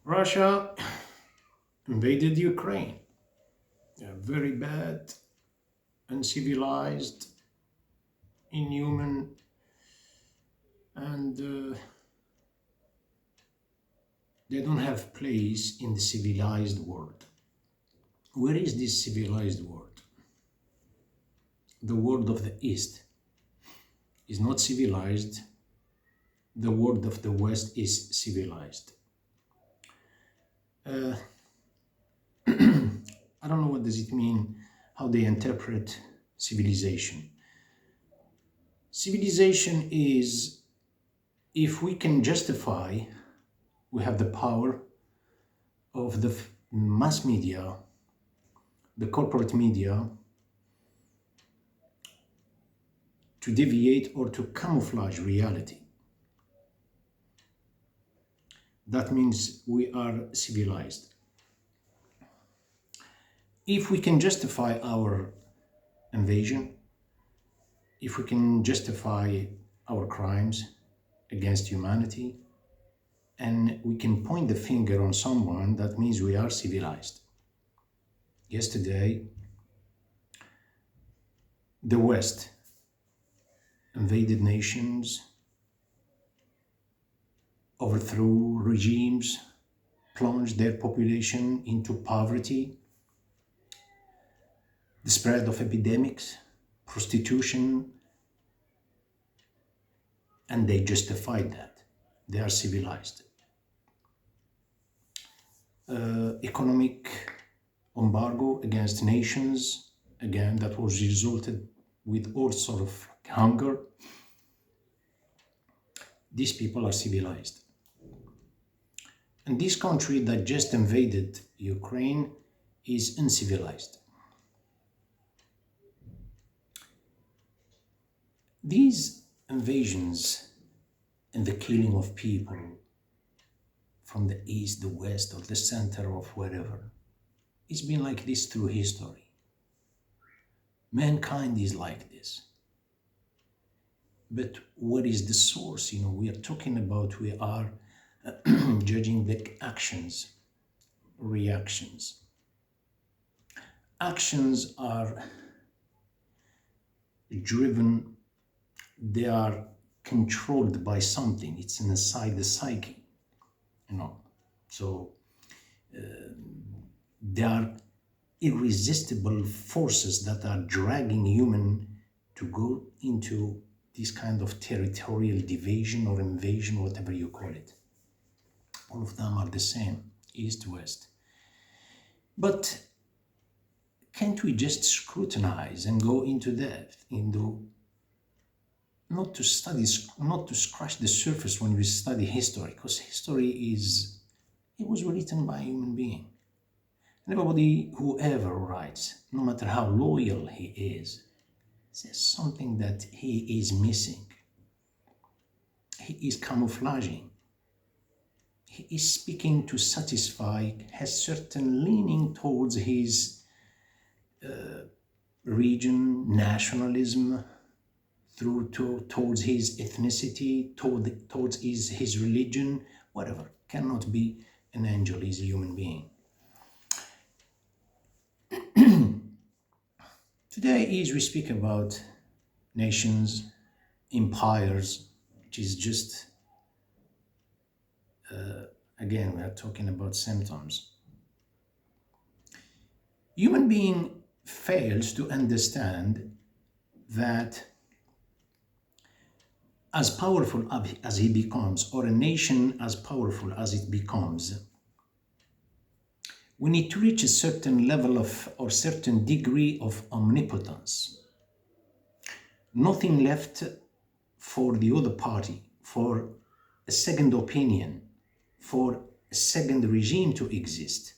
Russia invaded Ukraine. Very bad, uncivilized, inhuman, and they don't have place in the civilized world. Where is this civilized world? The world of the East is not civilized. The world of the West is civilized. I don't know what does it mean, how they interpret civilization. Civilization is if we can justify, we have the power of the mass media, the corporate media, to deviate or to camouflage reality. That means we are civilized. If we can justify our invasion, if we can justify our crimes against humanity, and we can point the finger on someone, that means we are civilized. Yesterday, the West invaded nations, overthrew regimes, plunged their population into poverty, the spread of epidemics, prostitution, and they justified that. They are civilized. Economic embargo against nations, again, that was resulted with all sort of hunger. These people are civilized. And this country that just invaded Ukraine is uncivilized. These invasions and the killing of people from the east, the west, or the center of wherever, it's been like this through history. Mankind is like this. But what is the source? We are talking about, we are judging the actions, reactions. Actions are driven, they are controlled by something. It's inside the psyche, So there are irresistible forces that are dragging human to go into this kind of territorial division or invasion, whatever you call it. All of them are the same, east, west. But can't we just scrutinize and go into depth, not to scratch the surface when we study history, because history it was written by a human being. And everybody, whoever writes, no matter how loyal he is, there's something that he is missing. He is camouflaging. He is speaking to satisfy, has certain leaning towards his region, nationalism, towards his ethnicity, towards his religion, whatever. Cannot be an angel, he's a human being. Today, as we speak about nations, empires, which is just, again, we are talking about symptoms. Human being fails to understand that as powerful as he becomes, or a nation as powerful as it becomes, we need to reach a certain level of, or certain degree of omnipotence. Nothing left for the other party, for a second opinion, for a second regime to exist.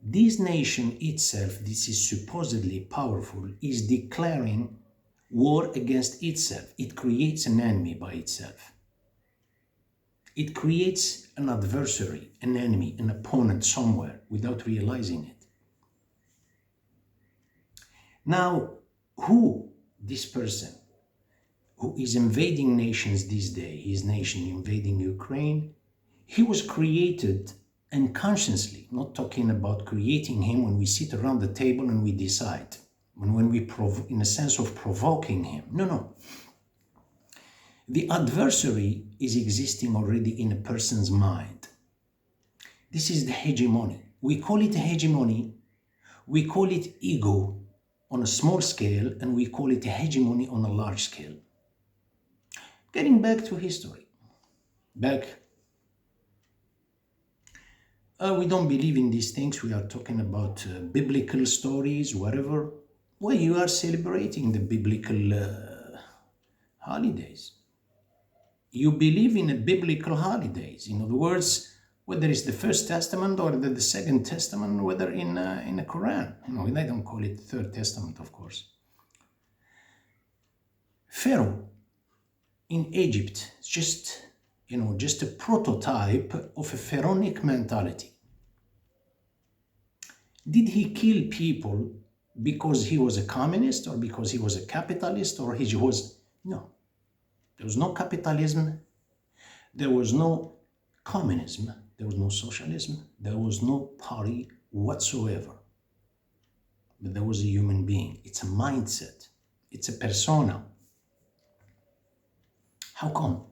This nation itself, this is supposedly powerful, is declaring war against itself. It creates an enemy by itself. It creates an adversary, an enemy, an opponent somewhere without realizing it. Now, this person who is invading nations this day, his nation invading Ukraine, He was created unconsciously, not talking about creating him when we sit around the table and we decide, when we, in a sense of provoking him. No, no. The adversary is existing already in a person's mind. This is the hegemony. We call it hegemony, we call it ego on a small scale, and we call it hegemony on a large scale. Getting back to history. We don't believe in these things. We are talking about biblical stories, whatever. Well, you are celebrating the biblical holidays. You believe in a biblical holidays. In other words, whether it's the First Testament or the Second Testament, whether in the Quran. They don't call it Third Testament, of course. Pharaoh in Egypt is just a prototype of a pharaonic mentality. Did he kill people because he was a communist or because he was a capitalist or he was... No. There was no capitalism. There was no communism. There was no socialism. There was no party whatsoever. But there was a human being. It's a mindset. It's a persona. How come?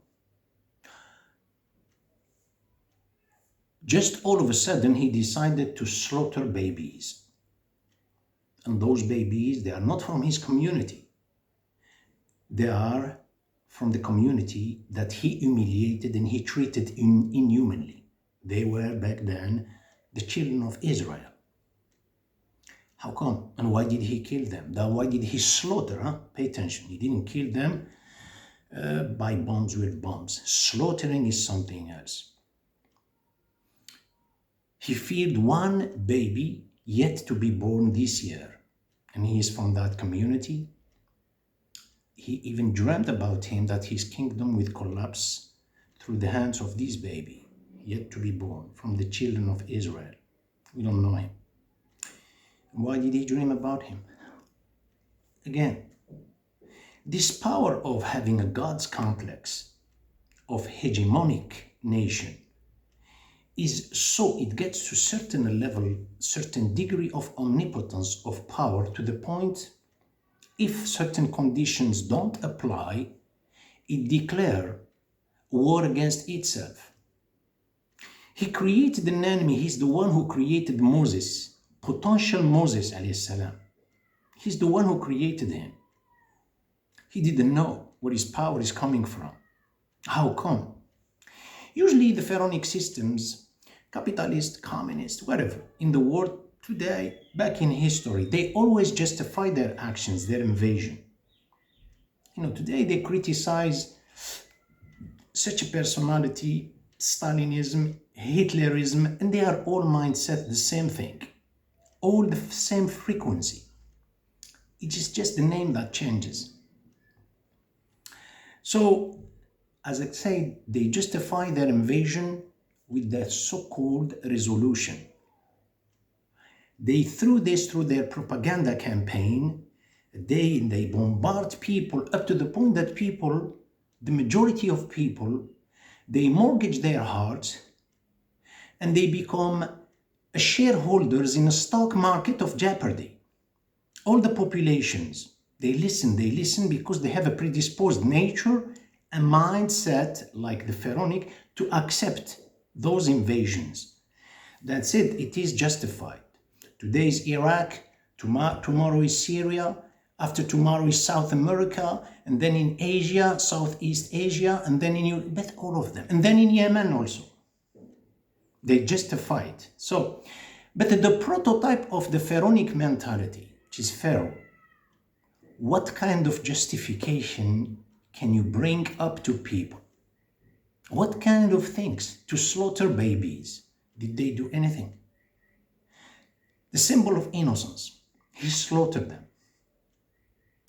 Just all of a sudden, he decided to slaughter babies. And those babies, they are not from his community. They are from the community that he humiliated and he treated inhumanly. They were back then the children of Israel. How come? And why did he kill them? Why did he slaughter? Pay attention. He didn't kill them by bombs with bombs. Slaughtering is something else. He feared one baby yet to be born this year. And he is from that community. He even dreamt about him that his kingdom would collapse through the hands of this baby, yet to be born, from the children of Israel. We don't know him. Why did he dream about him? Again, this power of having a God's complex, of hegemonic nation, is so it gets to certain level, certain degree of omnipotence of power, to the point if certain conditions don't apply, it declares war against itself. He created an enemy. He's the one who created Moses, potential Moses alayhi salam. He's the one who created him. He didn't know where his power is coming from. How come? Usually the pharaonic systems, capitalist, communist, whatever, in the world today, back in history, they always justify their actions, their invasion. Today they criticize such a personality, Stalinism, Hitlerism, and they are all mindset the same thing, all the same frequency. It is just the name that changes. So, as I said, they justify their invasion with that so-called resolution. They threw this through their propaganda campaign. They bombard people up to the point that people, the majority of people, they mortgage their hearts and they become shareholders in a stock market of jeopardy. All the populations, they listen because they have a predisposed nature, a mindset like the pharaonic to accept those invasions. That's it. It is justified. Today is Iraq, tomorrow is Syria, after tomorrow is South America, and then in Asia, Southeast Asia, and then in Europe, but all of them, and then in Yemen also. They justify it. So, but the prototype of the pharaonic mentality, which is Pharaoh, what kind of justification can you bring up to people? What kind of things to slaughter babies? Did they do anything? The symbol of innocence, he slaughtered them.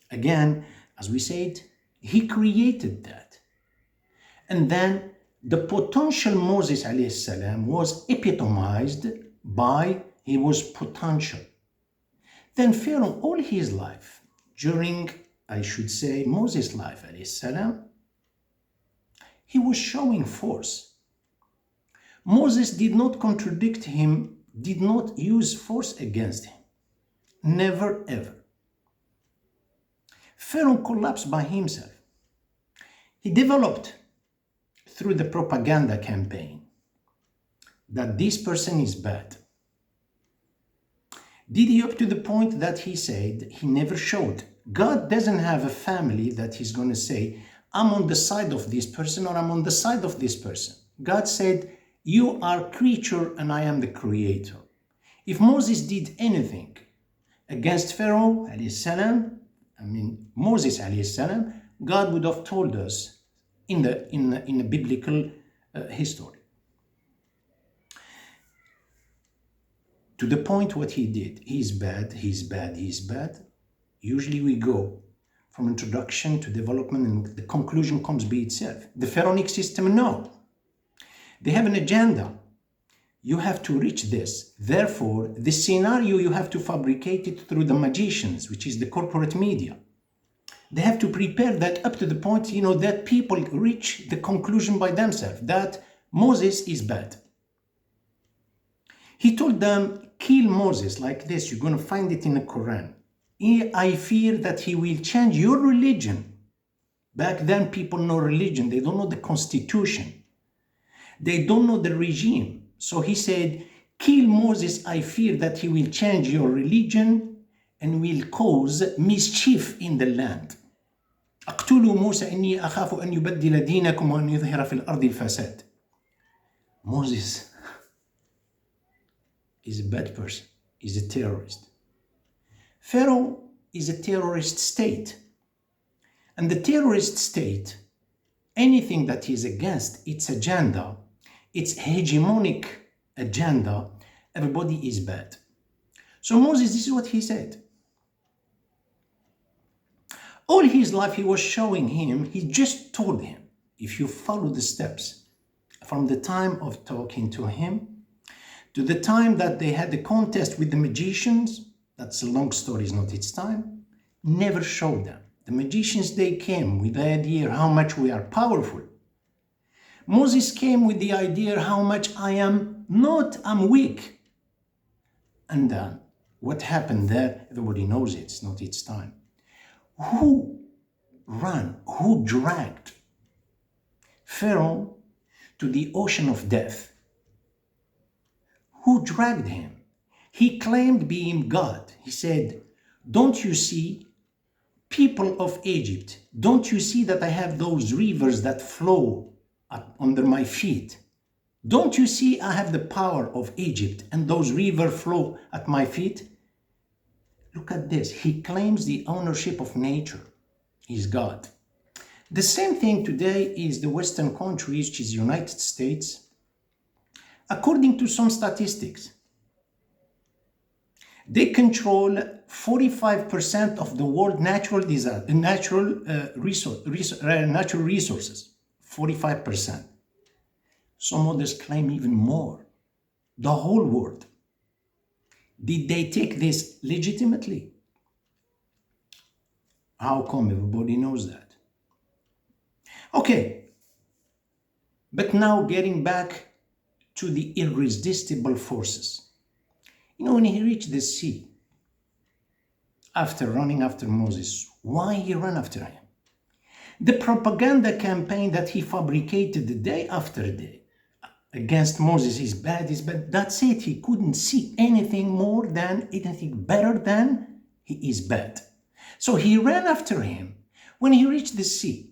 Again, as we said, he created that. And then the potential Moses alayhi salam was epitomized by he was potential. Then Pharaoh, all his life, during, I should say, Moses' life alayhi salam, he was showing force. Moses did not contradict him, did not use force against him. Never ever. Pharaoh collapsed by himself. He developed through the propaganda campaign that this person is bad. Did he up to the point that he said he never showed? God doesn't have a family that he's going to say, I'm on the side of this person or I'm on the side of this person. God said, you are creature and I am the creator. If Moses did anything against Pharaoh, Moses, God would have told us in the biblical history. To the point what he did, he's bad, he's bad, he's bad. Usually we go from introduction to development and the conclusion comes by itself. The pharaonic system, no. They have an agenda. You have to reach this. Therefore, the scenario you have to fabricate it through the magicians, which is the corporate media. They have to prepare that up to the point, that people reach the conclusion by themselves that Moses is bad. He told them, kill Moses like this. You're going to find it in the Quran. I fear that he will change your religion. Back then, people know religion. They don't know the constitution. They don't know the regime. So he said, kill Moses. I fear that he will change your religion and will cause mischief in the land. اقتلوا موسى إني أخاف أن يبدل دينكم وأن يظهر في الأرض الفساد. Moses is a bad person. He's a terrorist. Pharaoh is a terrorist state. And the terrorist state, anything that is against its agenda, its hegemonic agenda, everybody is bad. So Moses, this is what he said. All his life he was showing him, he just told him, if you follow the steps from the time of talking to him to the time that they had the contest with the magicians, that's a long story, is not its time, never showed them. The magicians, they came with the idea how much we are powerful. Moses came with the idea how much I'm weak. And what happened there, everybody knows it's not its time. Who dragged Pharaoh to the ocean of death? Who dragged him? He claimed being God. He said, don't you see, people of Egypt, don't you see that I have those rivers that flow under my feet? Don't you see I have the power of Egypt and those rivers flow at my feet? Look at this. He claims the ownership of nature. He's God. The same thing today is the Western countries, which is United States. According to some statistics, they control 45% of the world natural resources. 45%. Some others claim even more. The whole world. Did they take this legitimately? How come everybody knows that? Okay, but now getting back to the irresistible forces. When he reached the sea, after running after Moses, why he ran after him? The propaganda campaign that he fabricated day after day against Moses is bad, that's it. He couldn't see anything better than he is bad. So he ran after him. When he reached the sea,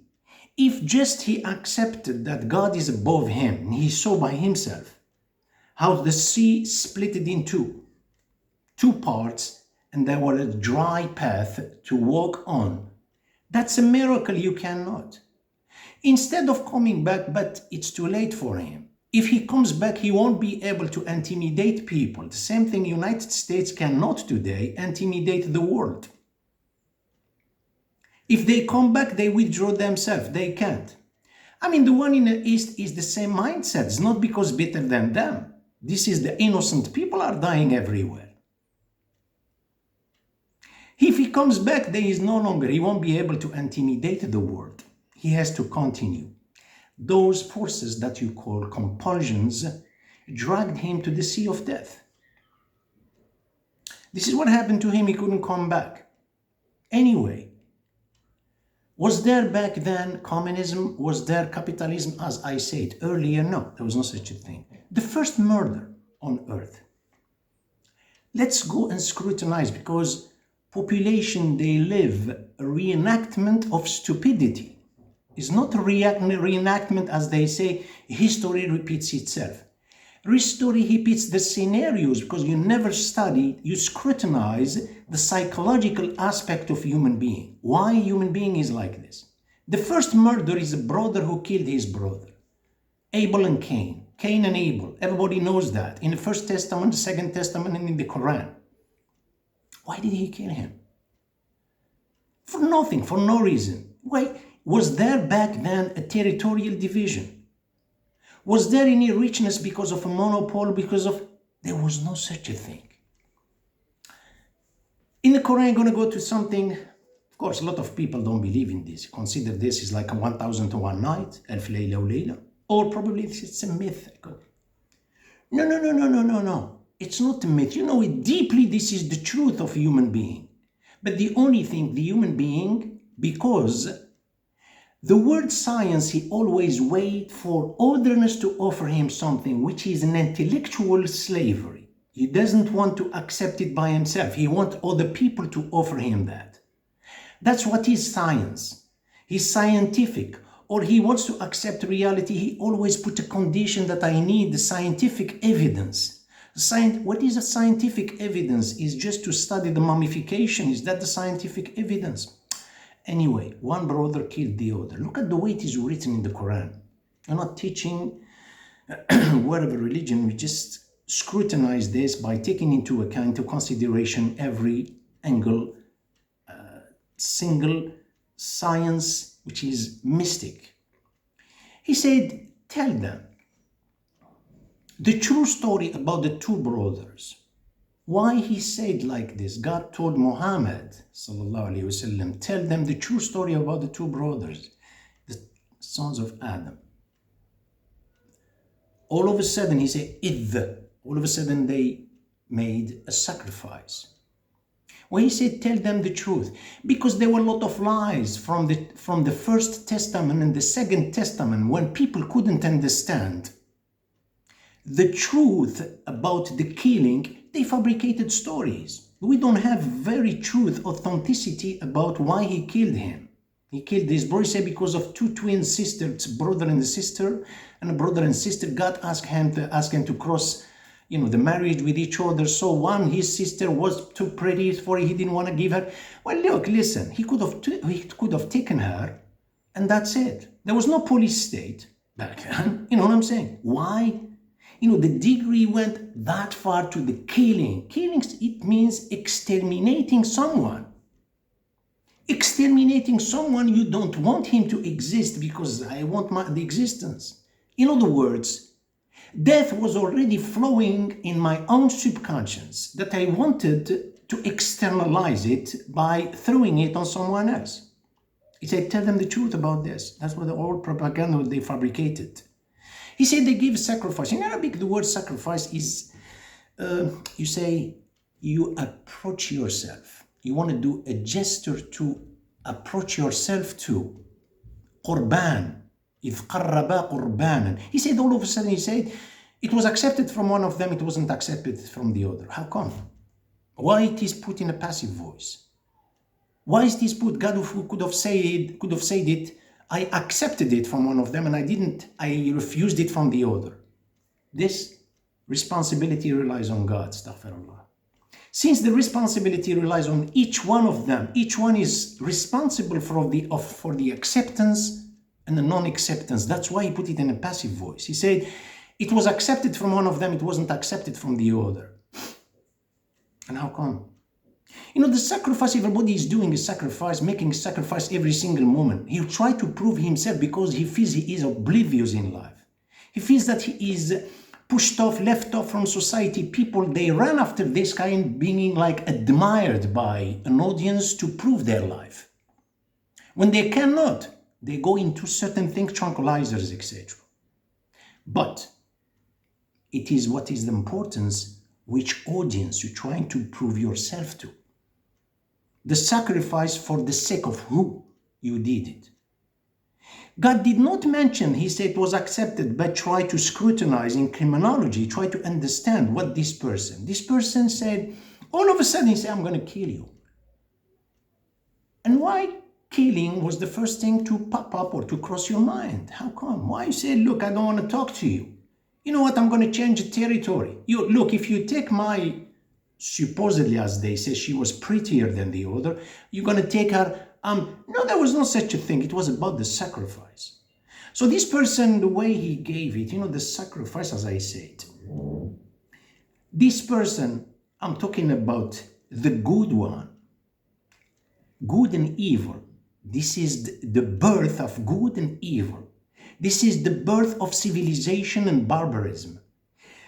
if just he accepted that God is above him, and he saw by himself how the sea split it into two parts and there was a dry path to walk on, that's a miracle you cannot. Instead of coming back, but it's too late for him. If he comes back, he won't be able to intimidate people. The same thing United States cannot today intimidate the world. If they come back, they withdraw themselves. They can't. The one in the East is the same mindset. It's not because better than them. This is the innocent people are dying everywhere. If he comes back, he won't be able to intimidate the world. He has to continue. Those forces that you call compulsions, dragged him to the sea of death. This is what happened to him. He couldn't come back. Anyway, was there back then communism? Was there capitalism? As I said earlier, no, there was no such a thing. The first murder on earth. Let's go and scrutinize, because population, they live a reenactment of stupidity. It's not a reenactment, as they say, history repeats itself. History repeats the scenarios because you never studied, you scrutinize the psychological aspect of human being. Why human being is like this? The first murder is a brother who killed his brother. Abel and Cain. Cain and Abel. Everybody knows that. In the First Testament, the Second Testament, and in the Quran. Why did he kill him? For nothing, for no reason. Why? Was there back then a territorial division? Was there any richness because of a monopoly? There was no such a thing. In the Quran, I'm going to go to something, of course, a lot of people don't believe in this. Consider this is like a 1001 night, Alf Layla wa Layla, or probably it's a myth. No. It's not a myth. You know it deeply, this is the truth of human being. But the only thing, the human being, because the word science, he always wait for otherness to offer him something, which is an intellectual slavery. He doesn't want to accept it by himself. He wants other people to offer him that. That's what is science. He's scientific, or he wants to accept reality. He always put a condition that I need the scientific evidence. What is a scientific evidence? Is just to study the mummification. Is that the scientific evidence? Anyway, one brother killed the other. Look at the way it is written in the Quran. You're not teaching whatever religion. We just scrutinize this by taking into consideration every angle, single science, which is mystic. He said, tell them the true story about the two brothers. Why he said like this? God told Muhammad sallallahu alaihi wasallam, tell them the true story about the two brothers, the sons of Adam. All of a sudden, he said, all of a sudden they made a sacrifice. Well, he said, tell them the truth, because there were a lot of lies from the First Testament and the Second Testament when people couldn't understand the truth about the killing. They fabricated stories. We don't have very truth, authenticity about why he killed him. He killed his brother, say, because of two twin sisters, brother and a sister, and a brother and sister. God asked him to cross, the marriage with each other. So his sister was too pretty for it. He didn't want to give her. Well, look, listen. He could have taken her, and that's it. There was no police state back then. You know what I'm saying? Why? The degree went that far to the killing. Killings, it means exterminating someone. Exterminating someone, you don't want him to exist because I want the existence. In other words, death was already flowing in my own subconscious that I wanted to externalize it by throwing it on someone else. He said, tell them the truth about this. That's what the old propaganda they fabricated. He said they give sacrifice. In Arabic, the word sacrifice is, you say, you approach yourself. You want to do a gesture to approach yourself to. Qurban. إِذْ قَرَّبَا قُرْبَانًا. He said all of a sudden, he said, it was accepted from one of them, it wasn't accepted from the other. How come? Why it is put in a passive voice? Why is this put? God could have said it, I accepted it from one of them and I refused it from the other. This responsibility relies on God, astaghfirullah. Since the responsibility relies on each one of them, each one is responsible for the acceptance and the non-acceptance. That's why he put it in a passive voice. He said, it was accepted from one of them, it wasn't accepted from the other. And how come? The sacrifice everybody is doing is sacrifice, making sacrifice every single moment. He'll try to prove himself because he feels he is oblivious in life. He feels that he is pushed off, left off from society. People, they run after this kind, being like admired by an audience to prove their life. When they cannot, they go into certain things, tranquilizers, etc. But It is what is the importance, which audience you're trying to prove yourself to. The sacrifice for the sake of who you did it. God did not mention, he said it was accepted, but try to scrutinize in criminology, try to understand what this person said, all of a sudden he said, I'm going to kill you. And why killing was the first thing to pop up or to cross your mind? How come? Why you say, look, I don't want to talk to you. You know what, I'm going to change the territory. Look, if you take my, supposedly as they say, she was prettier than the other, you're going to take her. No, there was no such a thing. It was about the sacrifice. So this person, the way he gave it, the sacrifice, as I said, this person, I'm talking about the good one, good and evil. This is the birth of good and evil. This is the birth of civilization and barbarism.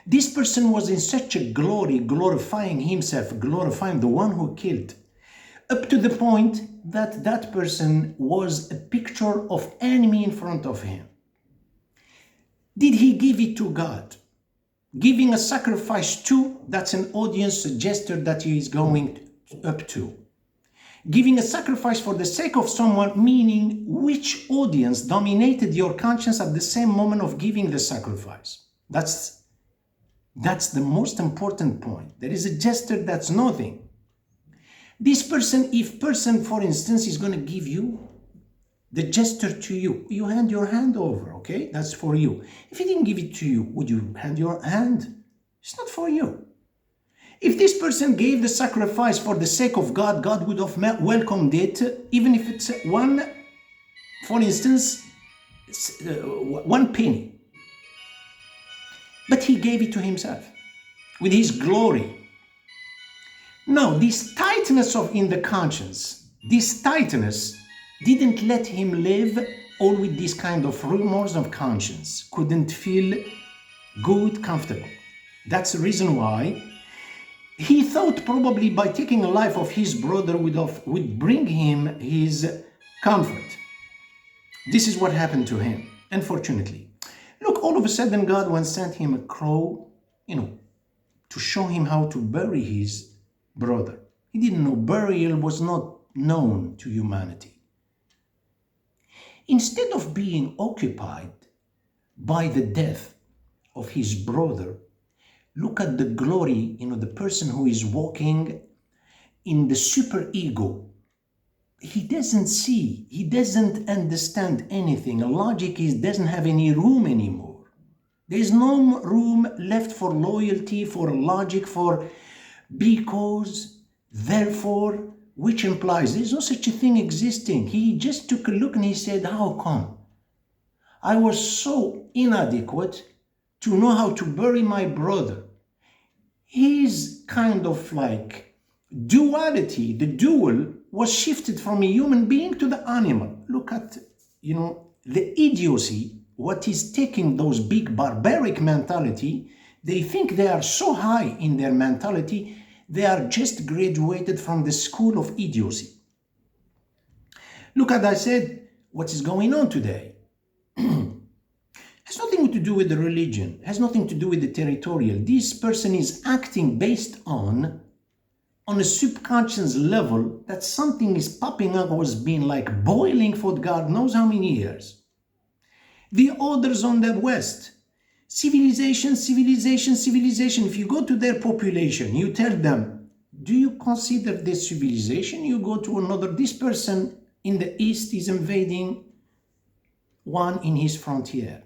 This person was in such a glory, glorifying himself, glorifying the one who killed, up to the point that that person was a picture of enemy in front of him. Did he give it to God? Giving a sacrifice to, that's an audience gesture that he is going up to. Giving a sacrifice for the sake of someone, meaning which audience dominated your conscience at the same moment of giving the sacrifice. That's the most important point. There is a gesture that's nothing. This person, if person, for instance, is going to give you the gesture to you, you hand your hand over, okay? That's for you. If he didn't give it to you, would you hand your hand? It's not for you. If this person gave the sacrifice for the sake of God, God would have welcomed it, even if it's one, for instance, 1 penny. But he gave it to himself with his glory. No, this tightness in the conscience, this tightness didn't let him live all with this kind of remorse of conscience, couldn't feel good, comfortable. That's the reason why he thought probably by taking a life of his brother would bring him his comfort. This is what happened to him, unfortunately. Look, all of a sudden God once sent him a crow, to show him how to bury his brother. He didn't know. Burial was not known to humanity. Instead of being occupied by the death of his brother, look at the glory, the person who is walking in the superego. He doesn't see, he doesn't understand anything. Logic doesn't have any room anymore. There's no room left for loyalty, for logic, for because, therefore, which implies there's no such a thing existing. He just took a look and he said, how come? I was so inadequate to know how to bury my brother. His kind of duality, the dual, was shifted from a human being to the animal. Look at, the idiocy, what is taking those big barbaric mentality. They think they are so high in their mentality, they are just graduated from the school of idiocy. Look at, I said, what is going on today. Has nothing to do with the religion, has nothing to do with the territorial. This person is acting based on a subconscious level that something is popping up or has been boiling for God knows how many years. The others on the West, civilization. If you go to their population, you tell them, do you consider this civilization? You go to another, this person in the East is invading one in his frontier.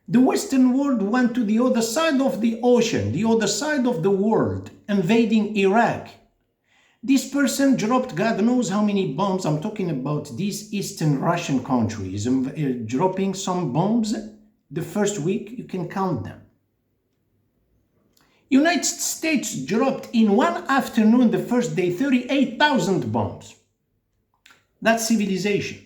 The Western world went to the other side of the ocean, the other side of the world, invading Iraq. This person dropped God knows how many bombs. I'm talking about these Eastern Russian countries, dropping some bombs. The first week, you can count them. United States dropped in one afternoon, the first day, 38,000 bombs. That's civilization.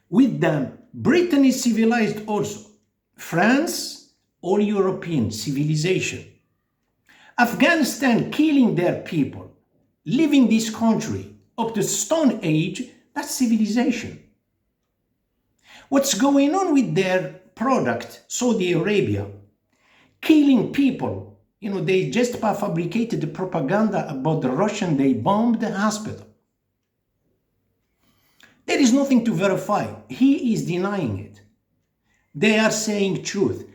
With them, Britain is civilized also. France, all European civilization. Afghanistan killing their people, leaving this country up to Stone Age, that's civilization. What's going on with their product, Saudi Arabia, killing people. They just fabricated the propaganda about the Russian, they bombed the hospital. There is nothing to verify. He is denying it. They are saying truth.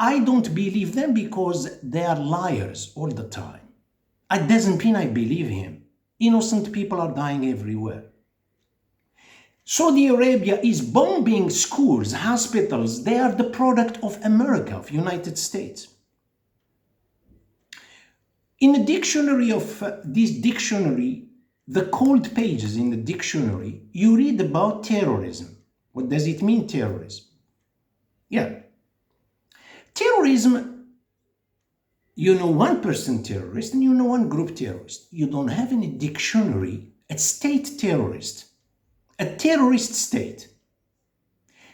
I don't believe them because they are liars all the time. It doesn't mean I believe him. Innocent people are dying everywhere. Saudi Arabia is bombing schools, hospitals. They are the product of America, of United States. In the dictionary of this dictionary, the cold pages in the dictionary, you read about terrorism. What does it mean, terrorism? Yeah. Terrorism, one person terrorist and one group terrorist. You don't have in a dictionary a state terrorist, a terrorist state.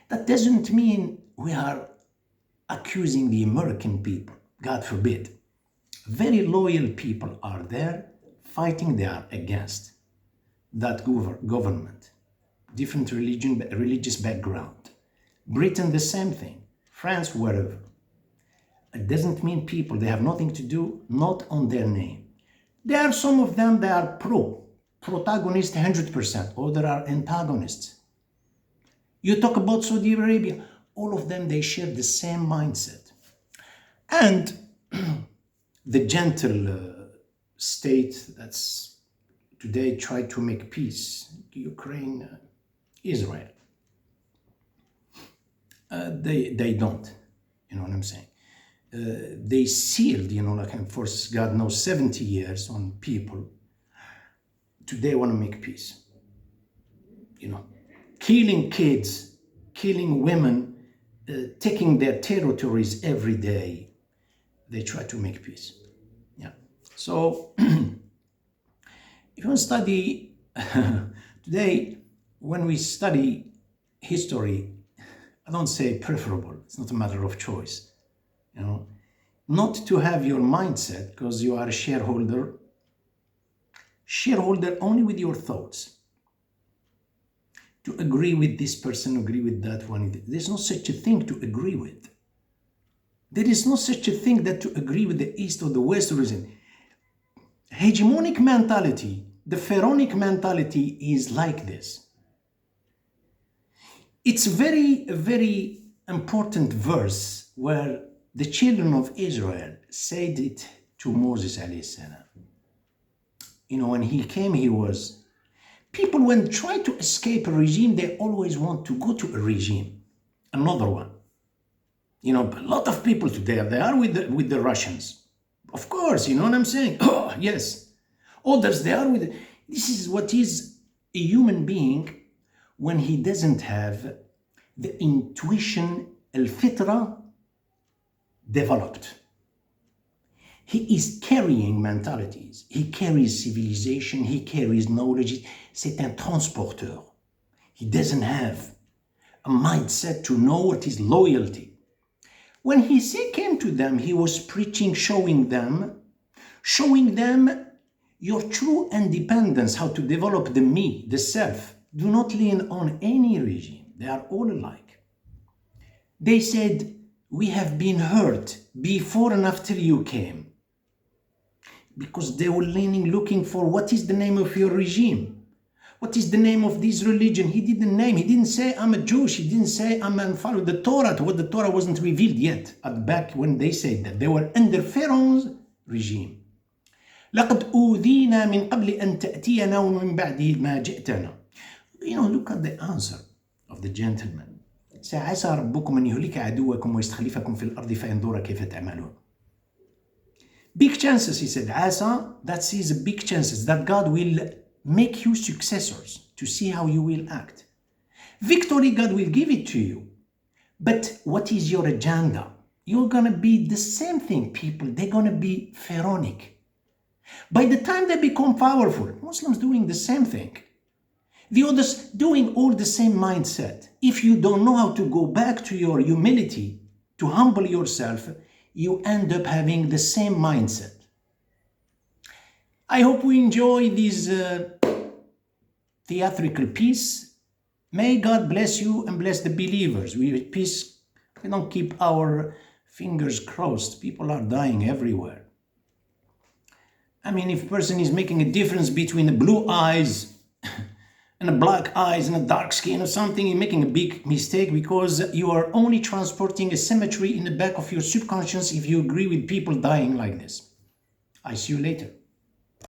That doesn't mean we are accusing the American people, God forbid. Very loyal people are there fighting, they are against that government. Different religious background. Britain, the same thing. France, wherever. It doesn't mean people, they have nothing to do, not on their name. There are some of them, they are protagonist 100%, or there are antagonists. You talk about Saudi Arabia, all of them, they share the same mindset. And the gentle state that's today tried to make peace, Ukraine, Israel, they don't, you know what I'm saying? They sealed, for God knows 70 years on people. Today want to make peace. Killing kids, killing women, taking their territories every day. They try to make peace. Yeah. So if you want to study today, when we study history, I don't say preferable. It's not a matter of choice. Not to have your mindset because you are a shareholder only with your thoughts. To agree with this person, agree with that one. There's no such a thing to agree with. There is no such a thing that to agree with the East or the West reason. Hegemonic mentality, the pharaonic mentality is like this. It's a very, very important verse where the children of Israel said it to Moses alayhi salam. When he came, people when try to escape a regime, they always want to go to a regime, another one. A lot of people today, they are with the Russians. Of course, you know what I'm saying? Oh, yes. Others, they are with... This is what is a human being when he doesn't have the intuition, al-fitra, developed. He is carrying mentalities. He carries civilization. He carries knowledge. C'est un transporteur. He doesn't have a mindset to know what is loyalty. When he came to them, he was preaching, showing them your true independence, how to develop the me, the self. Do not lean on any regime. They are all alike. They said, we have been hurt before and after you came. Because they were looking for what is the name of your regime? What is the name of this religion? He didn't name. He didn't say, I'm a Jewish. He didn't say, I'm a follow the Torah. What the Torah wasn't revealed yet. Back when they said that. They were under Pharaoh's regime. لقد أوذينا من قبل أن تأتينا ومن بعد ما جئتنا. Look at the answer of the gentleman. عسى ربكم أن يهلك عدوكم ويستخلفكم في الأرض فينظر كيف تعملون. Big chances, he said. عسى, that sees big chances that God will make you successors to see how you will act. Victory, God will give it to you. But what is your agenda? You're going to be the same thing, people. They're going to be pharaonic. By the time they become powerful, Muslims doing the same thing. The others doing all the same mindset. If you don't know how to go back to your humility, to humble yourself, you end up having the same mindset. I hope we enjoy this theatrical piece. May God bless you and bless the believers. We peace We don't keep our fingers crossed. People are dying everywhere. I mean, if a person is making a difference between the blue eyes and a black eyes and a dark skin or something, you're making a big mistake, because you are only transporting a symmetry in the back of your subconscious if you agree with people dying like this. I see you later.